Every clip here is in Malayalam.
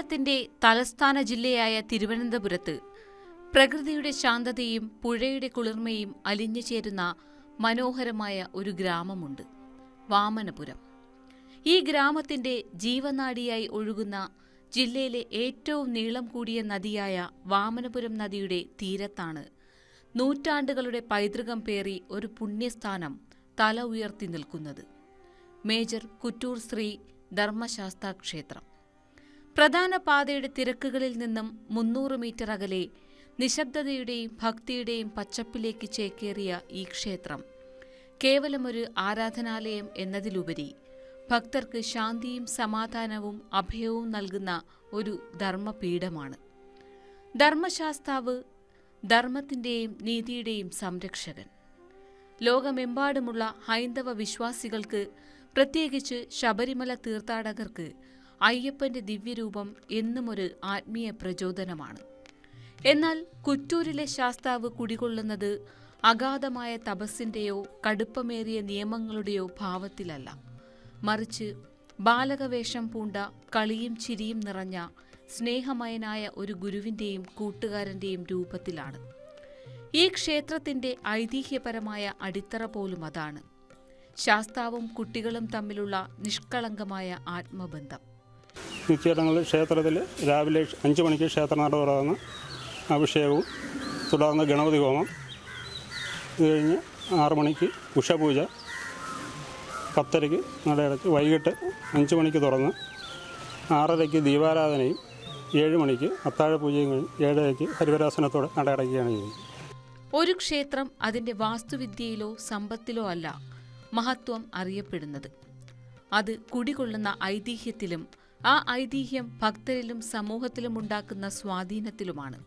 കേരളത്തിന്റെ തലസ്ഥാന ജില്ലയായ തിരുവനന്തപുരത്ത് പ്രകൃതിയുടെ ശാന്തതയും പുഴയുടെ കുളിർമയും അലിഞ്ഞു ചേരുന്ന മനോഹരമായ ഒരു ഗ്രാമമുണ്ട്, വാമനപുരം. ഈ ഗ്രാമത്തിന്റെ ജീവനാഡിയായി ഒഴുകുന്ന ജില്ലയിലെ ഏറ്റവും നീളം കൂടിയ നദിയായ വാമനപുരം നദിയുടെ തീരത്താണ് നൂറ്റാണ്ടുകളുടെ പൈതൃകം പേറി ഒരു പുണ്യസ്ഥാനം തല ഉയർത്തി നിൽക്കുന്നത്, മേജർ കുറ്റൂർ ശ്രീ ധർമ്മശാസ്താ ക്ഷേത്രം. പ്രധാന പാതയുടെ തിരക്കുകളിൽ നിന്നും 300 മീറ്റർ അകലെ നിശബ്ദതയുടെയും ഭക്തിയുടെയും പച്ചപ്പിലേക്ക് ചേക്കേറിയ ഈ ക്ഷേത്രം കേവലമൊരു ആരാധനാലയം എന്നതിലുപരി ഭക്തർക്ക് ശാന്തിയും സമാധാനവും അഭയവും നൽകുന്ന ഒരു ധർമ്മപീഠമാണ്. ധർമ്മശാസ്താവ് ധർമ്മത്തിന്റെയും നീതിയുടെയും സംരക്ഷകൻ. ലോകമെമ്പാടുമുള്ള ഹൈന്ദവ വിശ്വാസികൾക്ക്, പ്രത്യേകിച്ച് ശബരിമല തീർത്ഥാടകർക്ക് അയ്യപ്പന്റെ ദിവ്യരൂപം എന്നുമൊരു ആത്മീയ പ്രചോദനമാണ്. എന്നാൽ കുറ്റൂരിലെ ശാസ്താവ് കുടികൊള്ളുന്നത് അഗാധമായ തപസ്സിന്റെയോ കടുപ്പമേറിയ നിയമങ്ങളുടെയോ ഭാവത്തിലല്ല, മറിച്ച് ബാലകവേഷം പൂണ്ട കളിയും ചിരിയും നിറഞ്ഞ സ്നേഹമയനായ ഒരു ഗുരുവിന്റെയും കൂട്ടുകാരന്റെയും രൂപത്തിലാണ്. ഈ ക്ഷേത്രത്തിന്റെ ഐതിഹ്യപരമായ അടിത്തറ പോലും അതാണ്, ശാസ്താവും കുട്ടികളും തമ്മിലുള്ള നിഷ്കളങ്കമായ ആത്മബന്ധം. നിത്യടങ്ങളിൽ ക്ഷേത്രത്തിൽ രാവിലെ 5 മണിക്ക് ക്ഷേത്രനട തുറന്ന് അഭിഷേകവും തുടർന്ന് ഗണപതി ഹോമം, ഇത് കഴിഞ്ഞ് 6 മണിക്ക് ഉഷപൂജ, 10:30 നടയടച്ച് വൈകിട്ട് 5 മണിക്ക് തുറന്ന് 6:30 ദീപാരാധനയും 7 മണിക്ക് അത്താഴപൂജയും കഴിഞ്ഞ് 7:30 ഹരിവരാസനത്തോടെ നടയടയ്ക്കുകയാണ് ചെയ്യുന്നത്. ഒരു ക്ഷേത്രം അതിന്റെ വാസ്തുവിദ്യയിലോ സമ്പത്തിലോ അല്ല മഹത്വം അറിയപ്പെടുന്നത്, അത് കുടികൊള്ളുന്ന ഐതിഹ്യത്തിലും ആ ഐതിഹ്യം ഭക്തരിലും സമൂഹത്തിലും ഉണ്ടാക്കുന്ന സ്വാധീനത്തിലുമാണ്.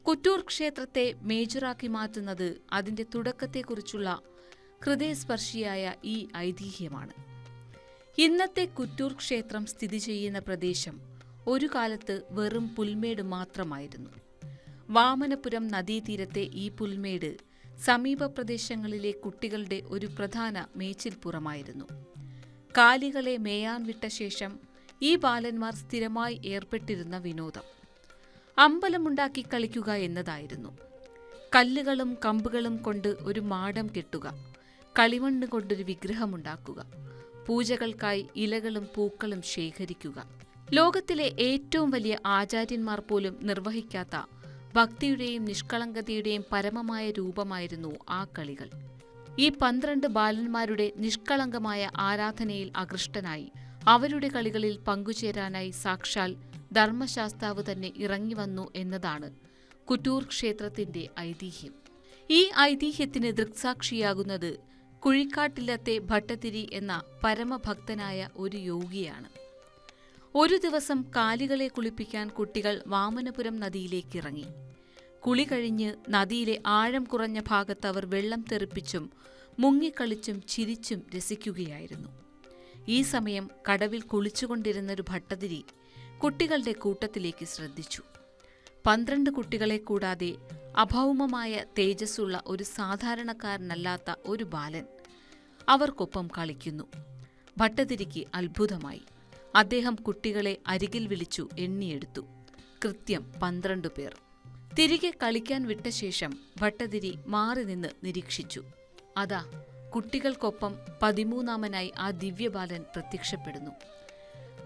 കുറ്റൂർ ക്ഷേത്രത്തെ മേജറാക്കി മാറ്റുന്നത് അതിന്റെ തുടക്കത്തെക്കുറിച്ചുള്ള ഹൃദയസ്പർശിയായ ഈ ഐതിഹ്യമാണ്. ഇന്നത്തെ കുറ്റൂർ ക്ഷേത്രം സ്ഥിതി ചെയ്യുന്ന പ്രദേശം ഒരു കാലത്ത് വെറും പുൽമേട് മാത്രമായിരുന്നു. വാമനപുരം നദീതീരത്തെ ഈ പുൽമേട് സമീപ പ്രദേശങ്ങളിലെ കുട്ടികളുടെ ഒരു പ്രധാന മേച്ചിൽപ്പുറമായിരുന്നു. കാലികളെ മേയാൻ വിട്ട ശേഷം ഈ ബാലന്മാർ സ്ഥിരമായി ഏർപ്പെട്ടിരുന്ന വിനോദം അമ്പലമുണ്ടാക്കി കളിക്കുക എന്നതായിരുന്നു. കല്ലുകളും കമ്പുകളും കൊണ്ട് ഒരു മാടം കെട്ടുക, കളിമണ്ണ് കൊണ്ടൊരു വിഗ്രഹമുണ്ടാക്കുക, പൂജകൾക്കായി ഇലകളും പൂക്കളും ശേഖരിക്കുക. ലോകത്തിലെ ഏറ്റവും വലിയ ആചാര്യന്മാർ പോലും നിർവഹിക്കാത്ത ഭക്തിയുടെയും നിഷ്കളങ്കതയുടെയും പരമമായ രൂപമായിരുന്നു ആ കളികൾ. ഈ 12 ബാലന്മാരുടെ നിഷ്കളങ്കമായ ആരാധനയിൽ ആകൃഷ്ടനായി അവരുടെ കളികളിൽ പങ്കുചേരാനായി സാക്ഷാൽ ധർമ്മശാസ്താവ് തന്നെ ഇറങ്ങി വന്നു എന്നതാണ് കുറ്റൂർ ക്ഷേത്രത്തിന്റെ ഐതിഹ്യം. ഈ ഐതിഹ്യത്തിന് ദൃക്സാക്ഷിയാകുന്നത് കുഴിക്കാട്ടില്ലത്തെ ഭട്ടതിരി എന്ന പരമഭക്തനായ ഒരു യോഗിയാണ്. ഒരു ദിവസം കാലികളെ കുളിപ്പിക്കാൻ കുട്ടികൾ വാമനപുരം നദിയിലേക്ക് ഇറങ്ങി. കുളി കഴിഞ്ഞ് നദിയിലെ ആഴം കുറഞ്ഞ ഭാഗത്ത് അവർ വെള്ളം തെറിപ്പിച്ചും മുങ്ങിക്കളിച്ചും ചിരിച്ചും രസിക്കുകയായിരുന്നു. ഈ സമയം കടവിൽ കുളിച്ചുകൊണ്ടിരുന്നൊരു ഭട്ടതിരി കുട്ടികളുടെ കൂട്ടത്തിലേക്ക് ശ്രദ്ധിച്ചു. 12 കുട്ടികളെ കൂടാതെ അഭൗമമായ തേജസ്സുള്ള ഒരു സാധാരണക്കാരനല്ലാത്ത ഒരു ബാലൻ അവർക്കൊപ്പം കളിക്കുന്നു. ഭട്ടതിരിക്ക് അത്ഭുതമായി. അദ്ദേഹം കുട്ടികളെ അരികിൽ വിളിച്ചു എണ്ണിയെടുത്തു. കൃത്യം 12 പേർ. തിരികെ കളിക്കാൻ വിട്ട ശേഷം ഭട്ടതിരി മാറി നിന്ന് നിരീക്ഷിച്ചു. അതാ, കുട്ടികൾക്കൊപ്പം 13ാമനായി ആ ദിവ്യബാലൻ പ്രത്യക്ഷപ്പെടുന്നു.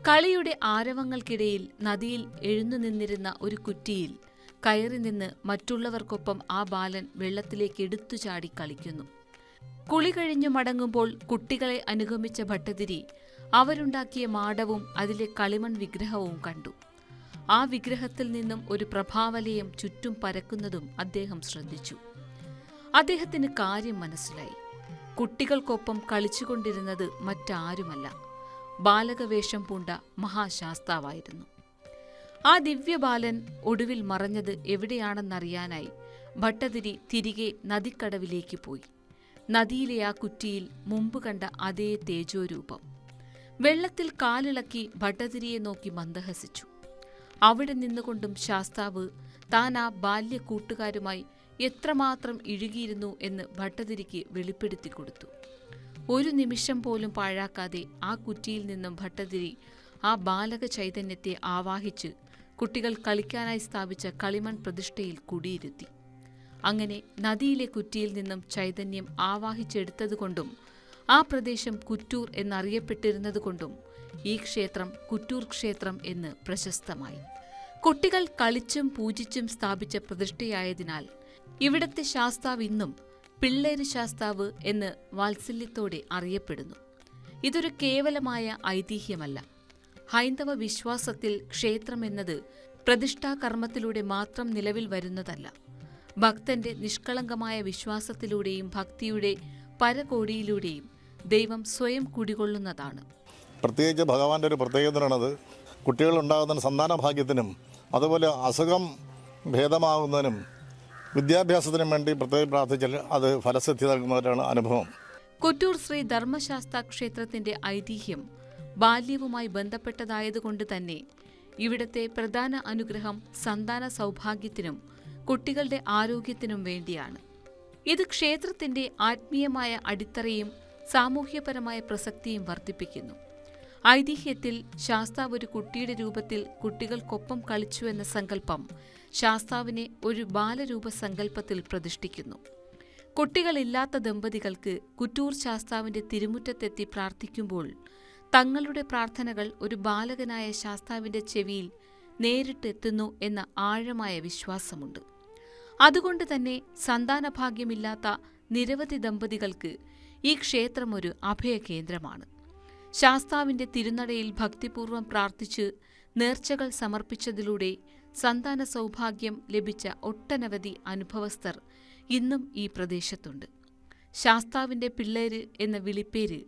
കളിയുടെ ആരവങ്ങൾക്കിടയിൽ നദിയിൽ എഴുന്നു നിന്നിരുന്ന ഒരു കുറ്റിയിൽ കയറി നിന്ന് മറ്റുള്ളവർക്കൊപ്പം ആ ബാലൻ വെള്ളത്തിലേക്ക് എടുത്തു ചാടി കളിക്കുന്നു. കുളി കഴിഞ്ഞു മടങ്ങുമ്പോൾ കുട്ടികളെ അനുഗമിച്ച ഭട്ടതിരി അവരുണ്ടാക്കിയ മാടവും അതിലെ കളിമൺ വിഗ്രഹവും കണ്ടു. ആ വിഗ്രഹത്തിൽ നിന്നും ഒരു പ്രഭാവലയം ചുറ്റും പരക്കുന്നതും അദ്ദേഹം ശ്രദ്ധിച്ചു. അദ്ദേഹത്തിന് കാര്യം മനസ്സിലായി. കുട്ടികൾക്കൊപ്പം കളിച്ചുകൊണ്ടിരുന്നത് മറ്റാരുമല്ല, ബാലകവേഷം പൂണ്ട മഹാശാസ്താവായിരുന്നു. ആ ദിവ്യബാലൻ ഒടുവിൽ മറഞ്ഞത് എവിടെയാണെന്നറിയാനായി ഭട്ടതിരി തിരികെ നദിക്കടവിലേക്ക് പോയി. നദിയിലെ ആ കുറ്റിയിൽ മുമ്പ് കണ്ട അതേ തേജോരൂപം. വെള്ളത്തിൽ കാലിളക്കി ഭട്ടതിരിയെ നോക്കി മന്ദഹസിച്ചു. അവിടെ നിന്നുകൊണ്ടും ശാസ്താവ് താൻ ആ ബാല്യ കൂട്ടുകാരുമായി എത്രമാത്രം ഇഴുകിയിരുന്നു എന്ന് ഭട്ടതിരിക്ക് വെളിപ്പെടുത്തി കൊടുത്തു. ഒരു നിമിഷം പോലും പാഴാക്കാതെ ആ കുറ്റിയിൽ നിന്നും ഭട്ടതിരി ആ ബാലക ചൈതന്യത്തെ ആവാഹിച്ച് കുട്ടികൾ കളിക്കാനായി സ്ഥാപിച്ച കളിമൺ പ്രതിഷ്ഠയിൽ കുടിയിരുത്തി. അങ്ങനെ നദിയിലെ കുറ്റിയിൽ നിന്നും ചൈതന്യം ആവാഹിച്ചെടുത്തതുകൊണ്ടും ആ പ്രദേശം കുറ്റൂർ എന്നറിയപ്പെട്ടിരുന്നതുകൊണ്ടും ഈ ക്ഷേത്രം കുറ്റൂർ ക്ഷേത്രം എന്ന് പ്രശസ്തമായി. കുട്ടികൾ കളിച്ചും പൂജിച്ചും സ്ഥാപിച്ച പ്രതിഷ്ഠയായതിനാൽ ഇവിടത്തെ ശാസ്താവ് ഇന്നും പിള്ളേര് ശാസ്താവ് എന്ന് വാത്സല്യത്തോടെ അറിയപ്പെടുന്നു. ഇതൊരു കേവലമായ ഐതിഹ്യമല്ല. ഹൈന്ദവ വിശ്വാസത്തിൽ ക്ഷേത്രമെന്നത് പ്രതിഷ്ഠാകർമ്മത്തിലൂടെ മാത്രം നിലവിൽ വരുന്നതല്ല. ഭക്തന്റെ നിഷ്കളങ്കമായ വിശ്വാസത്തിലൂടെയും ഭക്തിയുടെ പരകോടിയിലൂടെയും ദൈവം സ്വയം കുടികൊള്ളുന്നതാണ്. പ്രത്യേകിച്ച് ഭഗവാന്റെ ഒരു പ്രത്യേകതയാണത്. കുട്ടികളുണ്ടാകുന്ന സന്താനഭാഗ്യത്തിനും അതുപോലെ അസുഖം ഭേദമാകുന്നതിനും വിദ്യാഭ്യാസത്തിനും വേണ്ടി പ്രത്യേകം പ്രാർത്ഥിച്ചാൽ അത് ഫലസിദ്ധി നൽകുന്നവരാണ് അനുഭവം. കുറ്റൂർ ശ്രീ ധർമ്മശാസ്താ ക്ഷേത്രത്തിന്റെ ഐതിഹ്യം ബാല്യവുമായി ബന്ധപ്പെട്ടതായതുകൊണ്ട് തന്നെ ഇവിടത്തെ പ്രധാന അനുഗ്രഹം സന്താന സൗഭാഗ്യത്തിനും കുട്ടികളുടെ ആരോഗ്യത്തിനും വേണ്ടിയാണ്. ഇത് ക്ഷേത്രത്തിന്റെ ആത്മീയമായ അടിത്തറയും സാമൂഹ്യപരമായ പ്രസക്തിയും വർദ്ധിപ്പിക്കുന്നു. ഐതിഹ്യത്തിൽ ശാസ്താവ് ഒരു കുട്ടിയുടെ രൂപത്തിൽ കുട്ടികൾക്കൊപ്പം കളിച്ചുവെന്ന സങ്കല്പം ശാസ്താവിനെ ഒരു ബാലരൂപ സങ്കല്പത്തിൽ പ്രതിഷ്ഠിക്കുന്നു. കുട്ടികളില്ലാത്ത ദമ്പതികൾക്ക് കുറ്റൂർ ശാസ്താവിന്റെ തിരുമുറ്റത്തെത്തി പ്രാർത്ഥിക്കുമ്പോൾ തങ്ങളുടെ പ്രാർത്ഥനകൾ ഒരു ബാലകനായ ശാസ്താവിന്റെ ചെവിയിൽ നേരിട്ടെത്തുന്നു എന്ന ആഴമായ വിശ്വാസമുണ്ട്. അതുകൊണ്ട് തന്നെ സന്താനഭാഗ്യമില്ലാത്ത നിരവധി ദമ്പതികൾക്ക് ഈ ക്ഷേത്രം ഒരു അഭയകേന്ദ്രമാണ്. ശാസ്താവിന്റെ തിരുനടയിൽ ഭക്തിപൂർവ്വം പ്രാർത്ഥിച്ച് നേർച്ചകൾ സമർപ്പിച്ചതിലൂടെ സന്താന സൗഭാഗ്യം ലഭിച്ച ഒട്ടനവധി അനുഭവസ്ഥർ ഇന്നും ഈ പ്രദേശത്തുണ്ട്. ശാസ്താവിന്റെ പിള്ളേര് എന്ന വിളിപ്പേര്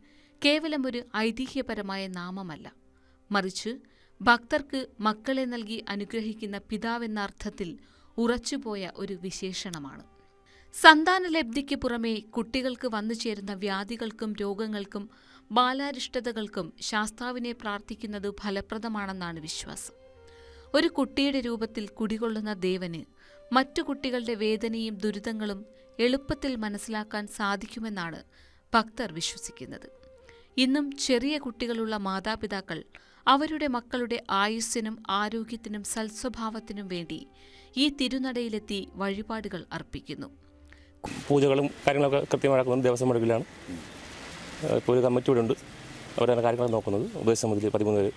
കേവലം ഒരു ഐതിഹ്യപരമായ നാമമല്ല, മറിച്ച് ഭക്തർക്ക് മക്കളെ നൽകി അനുഗ്രഹിക്കുന്ന പിതാവെന്ന അർത്ഥത്തിൽ ഉറച്ചുപോയ ഒരു വിശേഷണമാണ്. സന്താനലബ്ധിക്ക് പുറമേ കുട്ടികൾക്ക് വന്നു ചേരുന്ന വ്യാധികൾക്കും രോഗങ്ങൾക്കും ബാലാരിഷ്ടതകൾക്കും ശാസ്താവിനെ പ്രാർത്ഥിക്കുന്നത് ഫലപ്രദമാണെന്നാണ് വിശ്വാസം. ഒരു കുട്ടിയുടെ രൂപത്തിൽ കുടികൊള്ളുന്ന ദേവന് മറ്റു കുട്ടികളുടെ വേദനയും ദുരിതങ്ങളും എളുപ്പത്തിൽ മനസ്സിലാക്കാൻ സാധിക്കുമെന്നാണ് ഭക്തർ വിശ്വസിക്കുന്നത്. ഇന്നും ചെറിയ കുട്ടികളുള്ള മാതാപിതാക്കൾ അവരുടെ മക്കളുടെ ആയുസ്സിനും ആരോഗ്യത്തിനും സൽസ്വഭാവത്തിനും വേണ്ടി ഈ തിരുനടയിലെത്തി വഴിപാടുകൾ അർപ്പിക്കുന്നു. പൂജകളും കാര്യങ്ങളൊക്കെ കൃത്യമാക്കുന്നത് ദേവസ്വം എടുക്കലാണ്. ഇപ്പോൾ ഒരു കമ്മിറ്റി ഇവിടെ ഉണ്ട്, അവരാണ് കാര്യങ്ങൾ നോക്കുന്നത്. ഉപദേശസമിതിയിൽ 13 പേര്,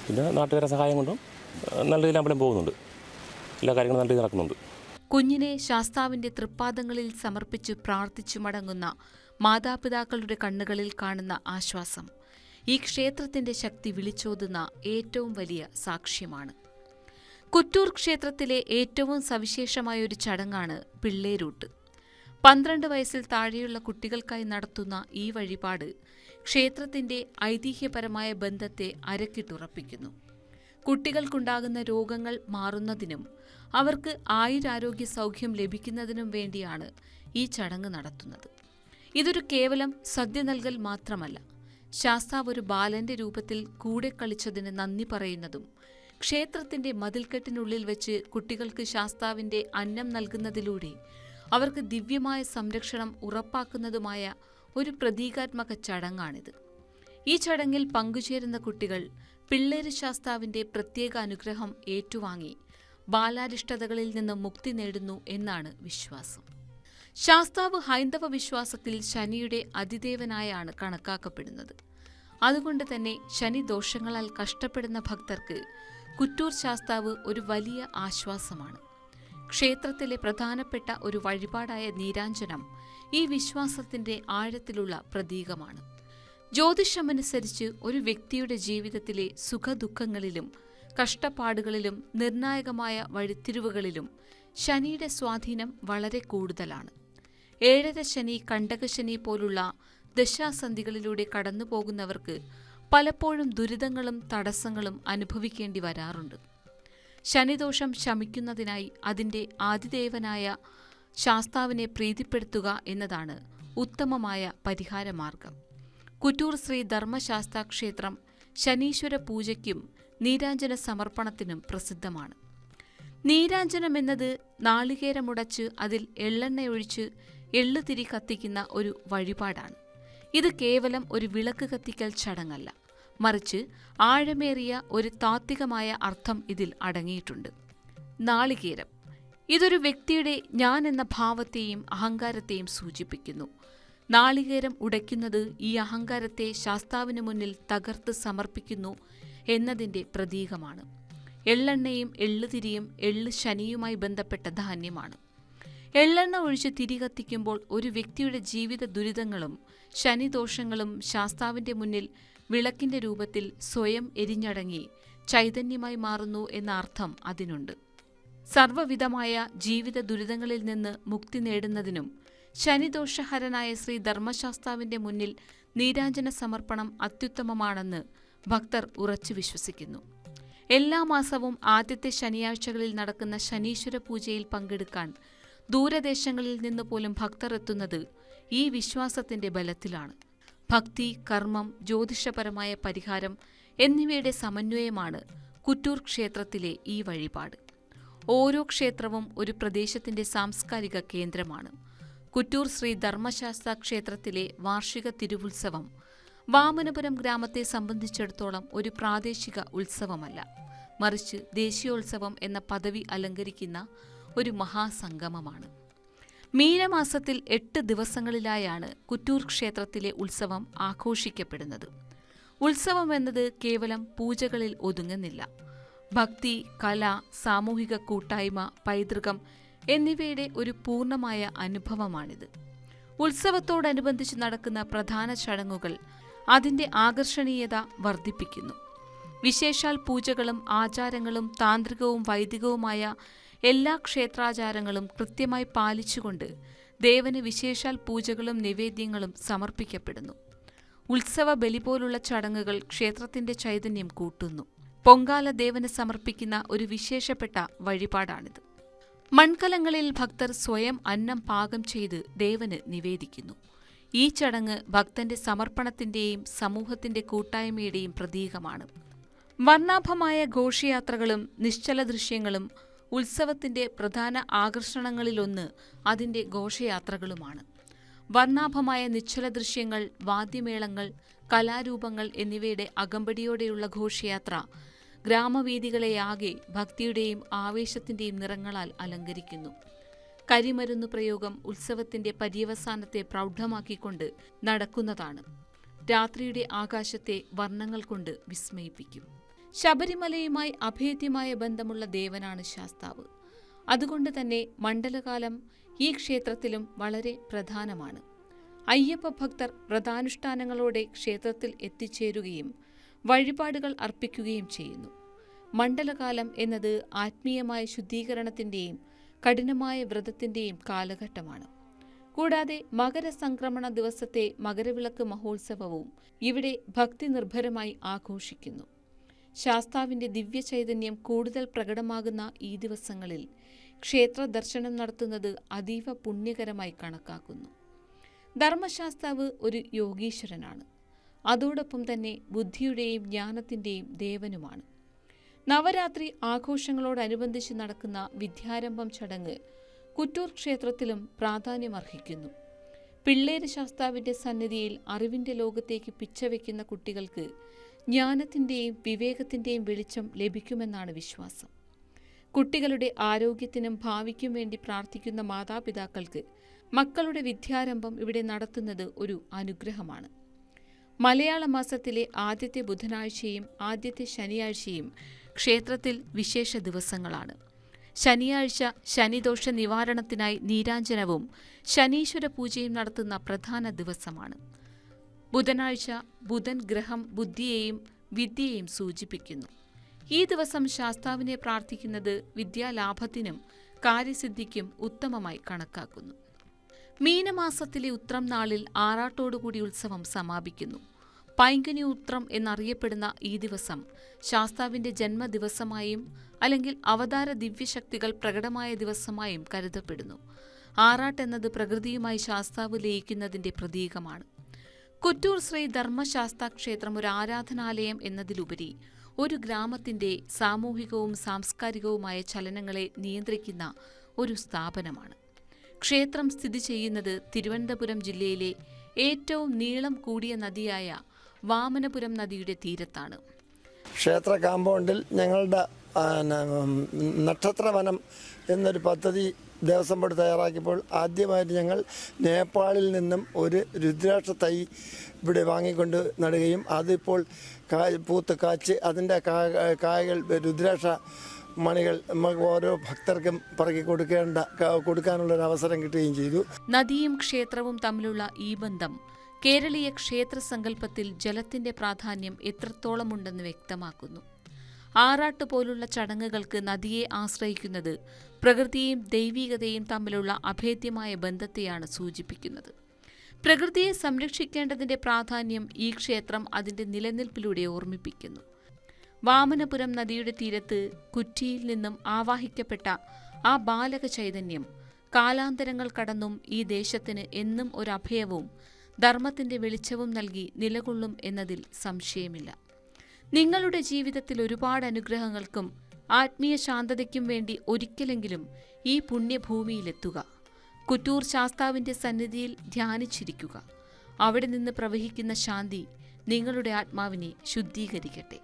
പിന്നെ നാട്ടുകാരുടെ സഹായം കൊണ്ടും നല്ല രീതിയിൽ അമ്പലം പോകുന്നുണ്ട്. എല്ലാ കാര്യങ്ങളും നല്ല രീതിയിൽ നടക്കുന്നുണ്ട്. കുഞ്ഞിനെ ശാസ്താവിന്റെ തൃപ്പാദങ്ങളിൽ സമർപ്പിച്ച് പ്രാർത്ഥിച്ചു മടങ്ങുന്ന മാതാപിതാക്കളുടെ കണ്ണുകളിൽ കാണുന്ന ആശ്വാസം ഈ ക്ഷേത്രത്തിന്റെ ശക്തി വിളിച്ചോതുന്ന ഏറ്റവും വലിയ സാക്ഷ്യമാണ്. കുറ്റൂർ ക്ഷേത്രത്തിലെ ഏറ്റവും സവിശേഷമായൊരു ചടങ്ങാണ് പിള്ളേരൂട്ട്. 12 വയസ്സിൽ താഴെയുള്ള കുട്ടികൾക്കായി നടത്തുന്ന ഈ വഴിപാട് ക്ഷേത്രത്തിന്റെ ഐതിഹ്യപരമായ ബന്ധത്തെ അരക്കിട്ടുറപ്പിക്കുന്നു. കുട്ടികൾക്കുണ്ടാകുന്ന രോഗങ്ങൾ മാറുന്നതിനും അവർക്ക് ആയുരാരോഗ്യ സൗഖ്യം ലഭിക്കുന്നതിനും വേണ്ടിയാണ് ഈ ചടങ്ങ് നടത്തുന്നത്. ഇതൊരു കേവലം സദ്യ നൽകൽ മാത്രമല്ല, ശാസ്താവ് ഒരു ബാലന്റെ രൂപത്തിൽ കൂടെ കളിച്ചതിന് നന്ദി പറയുന്നതും ക്ഷേത്രത്തിന്റെ മതിൽക്കെട്ടിനുള്ളിൽ വെച്ച് കുട്ടികൾക്ക് ശാസ്താവിന്റെ അന്നം നൽകുന്നതിലൂടെ അവർക്ക് ദിവ്യമായ സംരക്ഷണം ഉറപ്പാക്കുന്നതുമായ ഒരു പ്രതീകാത്മക ചടങ്ങാണിത്. ഈ ചടങ്ങിൽ പങ്കുചേരുന്ന കുട്ടികൾ പിള്ളേര് ശാസ്താവിന്റെ പ്രത്യേക അനുഗ്രഹം ഏറ്റുവാങ്ങി ബാലാരിഷ്ടതകളിൽ നിന്ന് മുക്തി നേടുന്നു എന്നാണ് വിശ്വാസം. ശാസ്താവ് ഹൈന്ദവ വിശ്വാസത്തിൽ ശനിയുടെ അതിദേവനായാണ് കണക്കാക്കപ്പെടുന്നത്. അതുകൊണ്ട് തന്നെ ശനി ദോഷങ്ങളാൽ കഷ്ടപ്പെടുന്ന ഭക്തർക്ക് കുറ്റൂർ ശാസ്താവ് ഒരു വലിയ ആശ്വാസമാണ്. ക്ഷേത്രത്തിലെ പ്രധാനപ്പെട്ട ഒരു വഴിപാടായ നീരാഞ്ജനം ഈ വിശ്വാസത്തിന്റെ ആഴത്തിലുള്ള പ്രതീകമാണ്. ജ്യോതിഷമനുസരിച്ച് ഒരു വ്യക്തിയുടെ ജീവിതത്തിലെ സുഖദുഃഖങ്ങളിലും കഷ്ടപ്പാടുകളിലും നിർണായകമായ വഴിത്തിരിവുകളിലും ശനിയുടെ സ്വാധീനം വളരെ കൂടുതലാണ്. 7ര ശനി, കണ്ടകശനി പോലുള്ള ദശാസന്ധികളിലൂടെ കടന്നുപോകുന്നവർക്ക് പലപ്പോഴും ദുരിതങ്ങളും തടസ്സങ്ങളും അനുഭവിക്കേണ്ടി വരാറുണ്ട്. ശനിദോഷം ശമിക്കുന്നതിനായി അതിൻ്റെ ആദിദേവനായ ശാസ്താവിനെ പ്രീതിപ്പെടുത്തുക എന്നതാണ് ഉത്തമമായ പരിഹാരമാർഗം. കുറ്റൂർ ശ്രീ ധർമ്മശാസ്താ ക്ഷേത്രം ശനീശ്വര പൂജയ്ക്കും നീരാഞ്ജന സമർപ്പണത്തിനും പ്രസിദ്ധമാണ്. നീരാഞ്ജനം എന്നത് നാളികേരമുടച്ച് അതിൽ എള്ളെണ്ണയൊഴിച്ച് എള്ളുതിരി കത്തിക്കുന്ന ഒരു വഴിപാടാണ്. ഇത് കേവലം ഒരു വിളക്ക് കത്തിക്കൽ ചടങ്ങല്ല, മറിച്ച് ആഴമേറിയ ഒരു താത്വികമായ അർത്ഥം ഇതിൽ അടങ്ങിയിട്ടുണ്ട്. നാളികേരം ഇതൊരു വ്യക്തിയുടെ ഞാൻ എന്ന ഭാവത്തെയും അഹങ്കാരത്തെയും സൂചിപ്പിക്കുന്നു. നാളികേരം ഉടയ്ക്കുന്നത് ഈ അഹങ്കാരത്തെ ശാസ്താവിന് മുന്നിൽ തകർത്ത് സമർപ്പിക്കുന്നു എന്നതിൻ്റെ പ്രതീകമാണ്. എള്ളെണ്ണയും എള്ളുതിരിയും എള്ള് ശനിയുമായി ബന്ധപ്പെട്ട ധാന്യമാണ്. എള്ളെണ്ണ ഒഴിച്ച് തിരി കത്തിക്കുമ്പോൾ ഒരു വ്യക്തിയുടെ ജീവിത ദുരിതങ്ങളും ശനിദോഷങ്ങളും ശാസ്താവിൻ്റെ മുന്നിൽ വിളക്കിൻ്റെ രൂപത്തിൽ സ്വയം എരിഞ്ഞടങ്ങി ചൈതന്യമായി മാറുന്നു എന്ന അർത്ഥം അതിനുണ്ട്. സർവ്വവിധമായ ജീവിത ദുരിതങ്ങളിൽ നിന്ന് മുക്തി നേടുന്നതിനും ശനിദോഷഹരനായ ശ്രീ ധർമ്മശാസ്താവിൻ്റെ മുന്നിൽ നീരാഞ്ജന സമർപ്പണം അത്യുത്തമമാണെന്ന് ഭക്തർ ഉറച്ചു വിശ്വസിക്കുന്നു. എല്ലാ മാസവും ആദ്യത്തെ ശനിയാഴ്ചകളിൽ നടക്കുന്ന ശനീശ്വര പൂജയിൽ പങ്കെടുക്കാൻ ദൂരദേശങ്ങളിൽ നിന്ന് പോലും ഭക്തർ എത്തുന്നത് ഈ വിശ്വാസത്തിന്റെ ബലത്തിലാണ്. ഭക്തി, കർമ്മം, ജ്യോതിഷപരമായ പരിഹാരം എന്നിവയുടെ സമന്വയമാണ് കുറ്റൂർ ക്ഷേത്രത്തിലെ ഈ വഴിപാട്. ഓരോ ക്ഷേത്രവും ഒരു പ്രദേശത്തിന്റെ സാംസ്കാരിക കേന്ദ്രമാണ്. കുറ്റൂർ ശ്രീ ധർമ്മശാസ്ത ക്ഷേത്രത്തിലെ വാർഷിക തിരുവുത്സവം വാമനപുരം ഗ്രാമത്തെ സംബന്ധിച്ചിടത്തോളം ഒരു പ്രാദേശിക ഉത്സവമല്ല, മറിച്ച് ദേശീയോത്സവം എന്ന പദവി അലങ്കരിക്കുന്ന ഒരു മഹാസംഗമമാണ്. മീനമാസത്തിൽ 8 ദിവസങ്ങളിലായാണ് കുറ്റൂർ ക്ഷേത്രത്തിലെ ഉത്സവം ആഘോഷിക്കപ്പെടുന്നത്. ഉത്സവം എന്നത് കേവലം പൂജകളിൽ ഒതുങ്ങുന്നില്ല. ഭക്തി, കല, സാമൂഹിക കൂട്ടായ്മ, പൈതൃകം എന്നിവയുടെ ഒരു പൂർണ്ണമായ അനുഭവമാണിത്. ഉത്സവത്തോടനുബന്ധിച്ച് നടക്കുന്ന പ്രധാന ചടങ്ങുകൾ അതിൻ്റെ ആകർഷണീയത വർദ്ധിപ്പിക്കുന്നു. വിശേഷാൽ പൂജകളും ആചാരങ്ങളും താന്ത്രികവും വൈദികവുമായ എല്ലാ ക്ഷേത്രാചാരങ്ങളും കൃത്യമായി പാലിച്ചുകൊണ്ട് ദേവന് വിശേഷാൽ പൂജകളും നിവേദ്യങ്ങളും സമർപ്പിക്കപ്പെടുന്നു. ഉത്സവ ബലി പോലുള്ള ചടങ്ങുകൾ ക്ഷേത്രത്തിന്റെ ചൈതന്യം കൂട്ടുന്നു. പൊങ്കാല ദേവന് സമർപ്പിക്കുന്ന ഒരു വിശേഷപ്പെട്ട വഴിപാടാണിത്. മൺകലങ്ങളിൽ ഭക്തർ സ്വയം അന്നം പാകം ചെയ്ത് ദേവന് നിവേദിക്കുന്നു. ഈ ചടങ്ങ് ഭക്തന്റെ സമർപ്പണത്തിന്റെയും സമൂഹത്തിന്റെ കൂട്ടായ്മയുടെയും പ്രതീകമാണ്. വർണ്ണാഭമായ ഘോഷയാത്രകളും നിശ്ചല ദൃശ്യങ്ങളും ഉത്സവത്തിന്റെ പ്രധാന ആകർഷണങ്ങളിലൊന്ന് അതിന്റെ ഘോഷയാത്രകളുമാണ്. വർണ്ണാഭമായ നിശ്ചല ദൃശ്യങ്ങൾ, വാദ്യമേളങ്ങൾ, കലാരൂപങ്ങൾ എന്നിവയുടെ അകമ്പടിയോടെയുള്ള ഘോഷയാത്ര ഗ്രാമവീഥികളെയാകെ ഭക്തിയുടെയും ആവേശത്തിന്റെയും നിറങ്ങളാൽ അലങ്കരിക്കുന്നു. കരിമരുന്നു പ്രയോഗം ഉത്സവത്തിന്റെ പര്യവസാനത്തെ പ്രൗഢമാക്കിക്കൊണ്ട് നടക്കുന്നതാണ്. രാത്രിയുടെ ആകാശത്തെ വർണ്ണങ്ങൾ കൊണ്ട് വിസ്മയിപ്പിക്കും. ശബരിമലയുമായി അഭേദ്യമായ ബന്ധമുള്ള ദേവനാണ് ശാസ്താവ്. അതുകൊണ്ട് തന്നെ മണ്ഡലകാലം ഈ ക്ഷേത്രത്തിലും വളരെ പ്രധാനമാണ്. അയ്യപ്പ ഭക്തർ വ്രതാനുഷ്ഠാനങ്ങളോടെ ക്ഷേത്രത്തിൽ എത്തിച്ചേരുകയും വഴിപാടുകൾ അർപ്പിക്കുകയും ചെയ്യുന്നു. മണ്ഡലകാലം എന്നത് ആത്മീയമായ ശുദ്ധീകരണത്തിന്റെയും കഠിനമായ വ്രതത്തിന്റെയും കാലഘട്ടമാണ്. കൂടാതെ മകരസംക്രമണ ദിവസത്തെ മകരവിളക്ക് മഹോത്സവവും ഇവിടെ ഭക്തി നിർഭരമായി ആഘോഷിക്കുന്നു. ശാസ്താവിന്റെ ദിവ്യചൈതന്യം കൂടുതൽ പ്രകടമാകുന്ന ഈ ദിവസങ്ങളിൽ ക്ഷേത്ര ദർശനം നടത്തുന്നത് അതീവ പുണ്യകരമായി കണക്കാക്കുന്നു. ധർമ്മശാസ്താവ് ഒരു യോഗീശ്വരനാണ്. അതോടൊപ്പം തന്നെ ബുദ്ധിയുടെയും ജ്ഞാനത്തിന്റെയും ദേവനുമാണ്. നവരാത്രി ആഘോഷങ്ങളോടനുബന്ധിച്ച് നടക്കുന്ന വിദ്യാരംഭം ചടങ്ങ് കുറ്റൂർ ക്ഷേത്രത്തിലും പ്രാധാന്യമർഹിക്കുന്നു. പിള്ളേര് ശാസ്താവിന്റെ സന്നിധിയിൽ അറിവിന്റെ ലോകത്തേക്ക് പിച്ചവെക്കുന്ന കുട്ടികൾക്ക് ജ്ഞാനത്തിന്റെയും വിവേകത്തിന്റെയും വെളിച്ചം ലഭിക്കുമെന്നാണ് വിശ്വാസം. കുട്ടികളുടെ ആരോഗ്യത്തിനും ഭാവിക്കും വേണ്ടി പ്രാർത്ഥിക്കുന്ന മാതാപിതാക്കൾക്ക് മക്കളുടെ വിദ്യാരംഭം ഇവിടെ നടത്തുന്നത് ഒരു അനുഗ്രഹമാണ്. മലയാള മാസത്തിലെ ആദ്യത്തെ ബുധനാഴ്ചയും ആദ്യത്തെ ശനിയാഴ്ചയും ക്ഷേത്രത്തിൽ വിശേഷ ദിവസങ്ങളാണ്. ശനിയാഴ്ച ശനിദോഷ നിവാരണത്തിനായി നീരാഞ്ജനവും ശനീശ്വര പൂജയും നടത്തുന്ന പ്രധാന ദിവസമാണ്. ബുധനാഴ്ച ബുധൻ ഗ്രഹം ബുദ്ധിയെയും വിദ്യയെയും സൂചിപ്പിക്കുന്നു. ഈ ദിവസം ശാസ്താവിനെ പ്രാർത്ഥിക്കുന്നത് വിദ്യാലാഭത്തിനും കാര്യസിദ്ധിക്കും ഉത്തമമായി കണക്കാക്കുന്നു. മീനമാസത്തിലെ ഉത്രം നാളിൽ ആറാട്ടോടുകൂടി ഉത്സവം സമാപിക്കുന്നു. പൈങ്കനി ഉത്രം എന്നറിയപ്പെടുന്ന ഈ ദിവസം ശാസ്താവിന്റെ ജന്മദിവസമായും അല്ലെങ്കിൽ അവതാര ദിവ്യശക്തികൾ പ്രകടമായ ദിവസമായും കരുതപ്പെടുന്നു. ആറാട്ട് എന്നത് പ്രകൃതിയുമായി ശാസ്താവ് ലയിക്കുന്നതിന്റെ പ്രതീകമാണ്. കുറ്റൂർ ശ്രീ ധർമ്മശാസ്താ ക്ഷേത്രം ഒരു ആരാധനാലയം എന്നതിലുപരി ഒരു ഗ്രാമത്തിന്റെ സാമൂഹികവും സാംസ്കാരികവുമായ ചലനങ്ങളെ നിയന്ത്രിക്കുന്ന ഒരു സ്ഥാപനമാണ്. ക്ഷേത്രം സ്ഥിതി ചെയ്യുന്നത് തിരുവനന്തപുരം ജില്ലയിലെ ഏറ്റവും നീളം കൂടിയ നദിയായ വാമനപുരം നദിയുടെ തീരത്താണ്. ക്ഷേത്ര കാമ്പൗണ്ടിൽ ഞങ്ങളുടെ നക്ഷത്രവനം എന്നൊരു പദ്ധതി ദേവസ്വം ബോർഡ് തയ്യാറാക്കിയപ്പോൾ ആദ്യമായിട്ട് ഞങ്ങൾ നേപ്പാളിൽ നിന്നും ഒരു രുദ്രാക്ഷ തൈ ഇവിടെ വാങ്ങിക്കൊണ്ട് നടുകയും അതിപ്പോൾ പൂത്ത് കാച്ച് അതിൻ്റെ കായകൾ രുദ്രാക്ഷ മണികൾ നമുക്ക് ഓരോ ഭക്തർക്കും പറക്കി കൊടുക്കാനുള്ളൊരു അവസരം കിട്ടുകയും ചെയ്തു. നദിയും ക്ഷേത്രവും തമ്മിലുള്ള ഈ ബന്ധം കേരളീയ ക്ഷേത്ര സങ്കല്പത്തിൽ ജലത്തിന്റെ പ്രാധാന്യം എത്രത്തോളമുണ്ടെന്ന് വ്യക്തമാക്കുന്നു. ആറാട്ട് പോലുള്ള ചടങ്ങുകൾക്ക് നദിയെ ആശ്രയിക്കുന്നത് പ്രകൃതിയും ദൈവികതയും തമ്മിലുള്ള അഭേദ്യമായ ബന്ധത്തെയാണ് സൂചിപ്പിക്കുന്നത്. പ്രകൃതിയെ സംരക്ഷിക്കേണ്ടതിന്റെ പ്രാധാന്യം ഈ ക്ഷേത്രം അതിന്റെ നിലനിൽപ്പിലൂടെ ഓർമ്മിപ്പിക്കുന്നു. വാമനപുരം നദിയുടെ തീരത്ത് കുറ്റിയിൽ നിന്നും ആവാഹിക്കപ്പെട്ട ആ ബാലക ചൈതന്യം കാലാന്തരങ്ങൾ കടന്നും ഈ ദേശത്തിന് എന്നും ഒരു അഭയവും ധർമ്മത്തിന്റെ വെളിച്ചവും നൽകി നിലകൊള്ളും എന്നതിൽ സംശയമില്ല. നിങ്ങളുടെ ജീവിതത്തിൽ ഒരുപാട് അനുഗ്രഹങ്ങൾക്കും ആത്മീയ ശാന്തതയ്ക്കും വേണ്ടി ഒരിക്കലെങ്കിലും ഈ പുണ്യഭൂമിയിലെത്തുക. കുറ്റൂർ ശാസ്താവിന്റെ സന്നിധിയിൽ ധ്യാനിച്ചിരിക്കുക. അവിടെ നിന്ന് പ്രവഹിക്കുന്ന ശാന്തി നിങ്ങളുടെ ആത്മാവിനെ ശുദ്ധീകരിക്കട്ടെ.